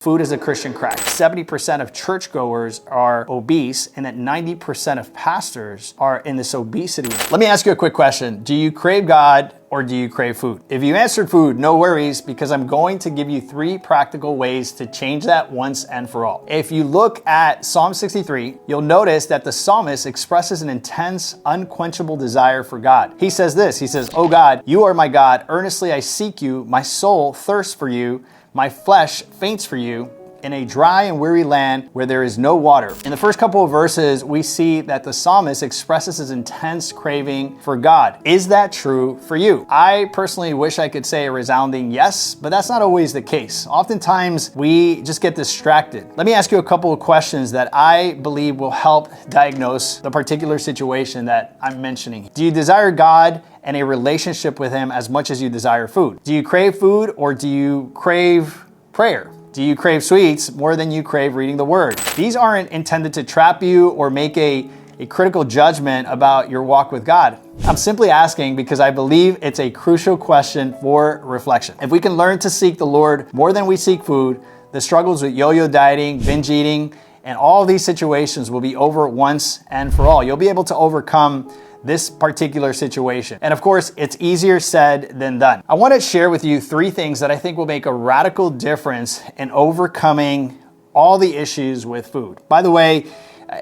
Food is a Christian crack. 70% of churchgoers are obese, and that 90% of pastors are in this obesity. Let me ask you a quick question. Do you crave God or do you crave food? If you answered food, no worries, because I'm going to give you 3 practical ways to change that once and for all. If you look at Psalm 63, you'll notice that the psalmist expresses an intense, unquenchable desire for God. He says this, he says, "Oh God, you are my God. Earnestly I seek you. My soul thirsts for you. My flesh faints for you in a dry and weary land where there is no water." In the first couple of verses, we see that the psalmist expresses his intense craving for God. Is that true for you? I personally wish I could say a resounding yes, but that's not always the case. Oftentimes, we just get distracted. Let me ask you a couple of questions that I believe will help diagnose the particular situation that I'm mentioning. Do you desire God and a relationship with Him as much as you desire food? Do you crave food or do you crave prayer? Do you crave sweets more than you crave reading the Word? These aren't intended to trap you or make a critical judgment about your walk with God. I'm simply asking because I believe it's a crucial question for reflection. If we can learn to seek the Lord more than we seek food, the struggles with yo-yo dieting, binge eating, and all these situations will be over once and for all. You'll be able to overcome this particular situation. And of course, it's easier said than done. I want to share with you 3 things that I think will make a radical difference in overcoming all the issues with food. By the way,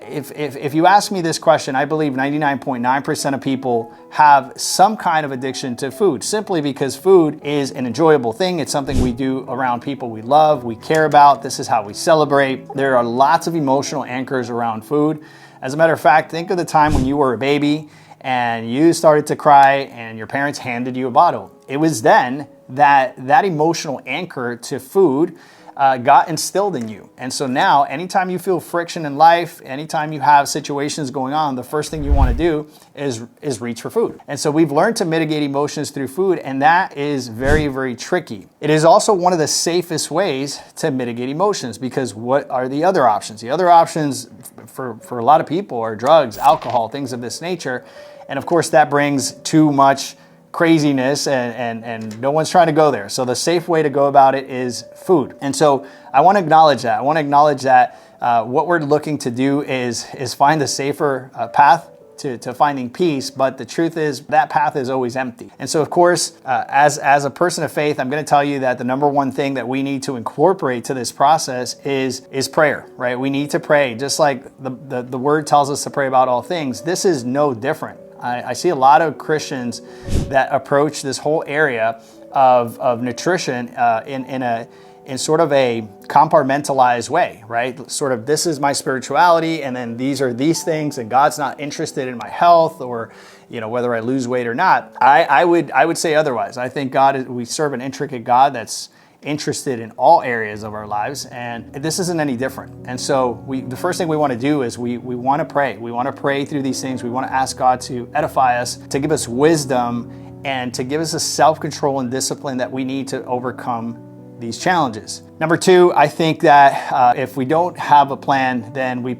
if you ask me this question, I believe 99.9% of people have some kind of addiction to food, simply because food is an enjoyable thing. It's something we do around people we love, we care about. This is how we celebrate. There are lots of emotional anchors around food. As a matter of fact, think of the time when you were a baby and you started to cry and your parents handed you a bottle. It was then that emotional anchor to food got instilled in you. And so now, anytime you feel friction in life, anytime you have situations going on, the first thing you want to do is reach for food. And so we've learned to mitigate emotions through food, and that is very, very tricky. It is also one of the safest ways to mitigate emotions, because what are the other options? The other options for a lot of people are drugs, alcohol, things of this nature. And of course, that brings too much craziness and no one's trying to go there. So the safe way to go about it is food. And so I want to acknowledge that. I want to acknowledge that what we're looking to do is find a safer path to finding peace, but the truth is that path is always empty. And so of course, as a person of faith, I'm going to tell you that the number one thing that we need to incorporate to this process is prayer, right? We need to pray, just like the Word tells us to pray about all things. This is no different. I see a lot of Christians that approach this whole area of nutrition in sort of a compartmentalized way, right? Sort of, this is my spirituality, and then these are these things, and God's not interested in my health or, whether I lose weight or not. I would say otherwise. I think we serve an intricate God that's interested in all areas of our lives, and this isn't any different. And so the first thing we want to do is we want to pray. We want to pray through these things. We want to ask God to edify us, to give us wisdom, and to give us the self-control and discipline that we need to overcome these challenges. Number 2, I think that if we don't have a plan, then we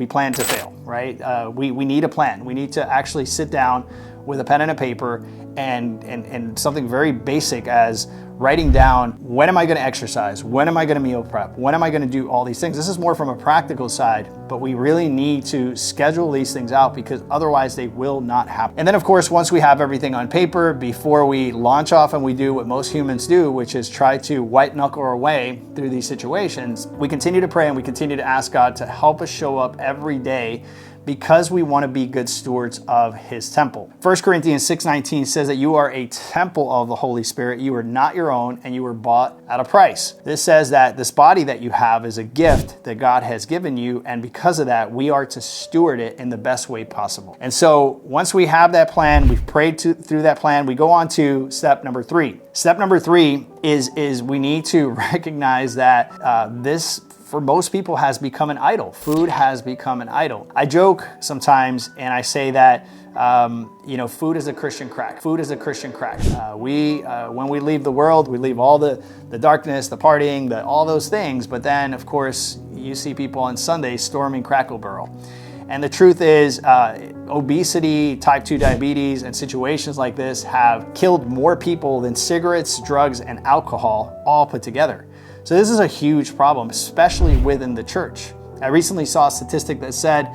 plan to fail, right? We need a plan. We need to actually sit down with a pen and a paper and something very basic as writing down, when am I going to exercise? When am I going to meal prep? When am I going to do all these things? This is more from a practical side, but we really need to schedule these things out, because otherwise they will not happen. And then of course, once we have everything on paper, before we launch off and we do what most humans do, which is try to white knuckle our way through these situations, we continue to pray and we continue to ask God to help us show up every day, because we want to be good stewards of His temple. 1 Corinthians 6:19 says that you are a temple of the Holy Spirit. You are not your own, and you were bought at a price. This says that this body that you have is a gift that God has given you, and because of that, we are to steward it in the best way possible. And so once we have that plan, we've prayed through that plan, we go on to step number 3. Step number 3 is we need to recognize that this, for most people, has become an idol. Food has become an idol. I joke sometimes and I say that, food is a Christian crack. Food is a Christian crack. When we leave the world, we leave all the darkness, the partying, all those things. But then, of course, you see people on Sundays storming Cracker Barrel. And the truth is, obesity, type 2 diabetes, and situations like this have killed more people than cigarettes, drugs, and alcohol all put together. So this is a huge problem, especially within the church. I recently saw a statistic that said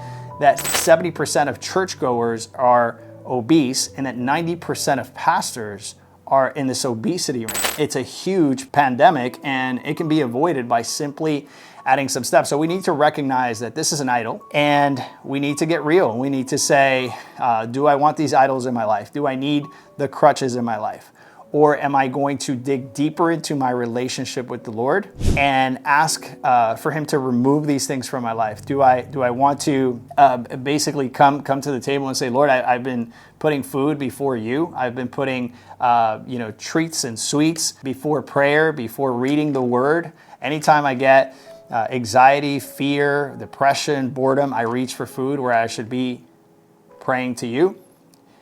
that 70% of churchgoers are obese and that 90% of pastors are in this obesity range. It's a huge pandemic and it can be avoided by simply adding some steps. So we need to recognize that this is an idol and we need to get real. We need to say, do I want these idols in my life? Do I need the crutches in my life? Or am I going to dig deeper into my relationship with the Lord and ask for Him to remove these things from my life? Do I want to basically come to the table and say, Lord, I've been putting food before you. I've been putting treats and sweets before prayer, before reading the Word. Anytime I get anxiety, fear, depression, boredom, I reach for food where I should be praying to you.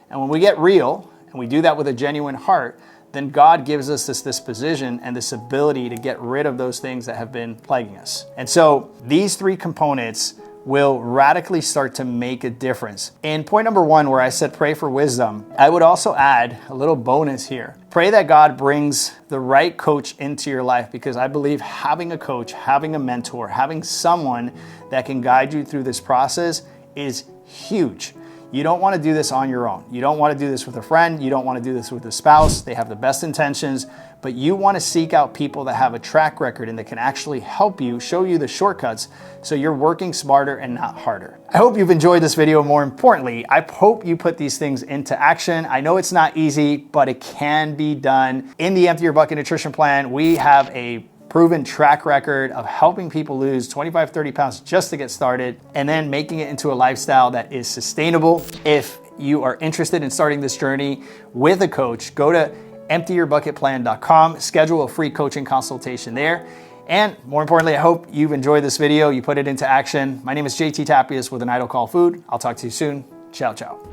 And when we get real and we do that with a genuine heart, then God gives us this disposition and this ability to get rid of those things that have been plaguing us. And so these three components will radically start to make a difference. In point number 1, where I said pray for wisdom, I would also add a little bonus here. Pray that God brings the right coach into your life, because I believe having a coach, having a mentor, having someone that can guide you through this process is huge. You don't want to do this on your own. You don't want to do this with a friend. You don't want to do this with a spouse. They have the best intentions, but you want to seek out people that have a track record and that can actually help you, show you the shortcuts so you're working smarter and not harder. I hope you've enjoyed this video. More importantly, I hope you put these things into action. I know it's not easy, but it can be done. In the Empty Your Bucket Nutrition Plan, we have a proven track record of helping people lose 25, 30 pounds just to get started and then making it into a lifestyle that is sustainable. If you are interested in starting this journey with a coach, go to emptyyourbucketplan.com, schedule a free coaching consultation there. And more importantly, I hope you've enjoyed this video, you put it into action. My name is JT Tapias with An Idol Called Food. I'll talk to you soon. Ciao, ciao.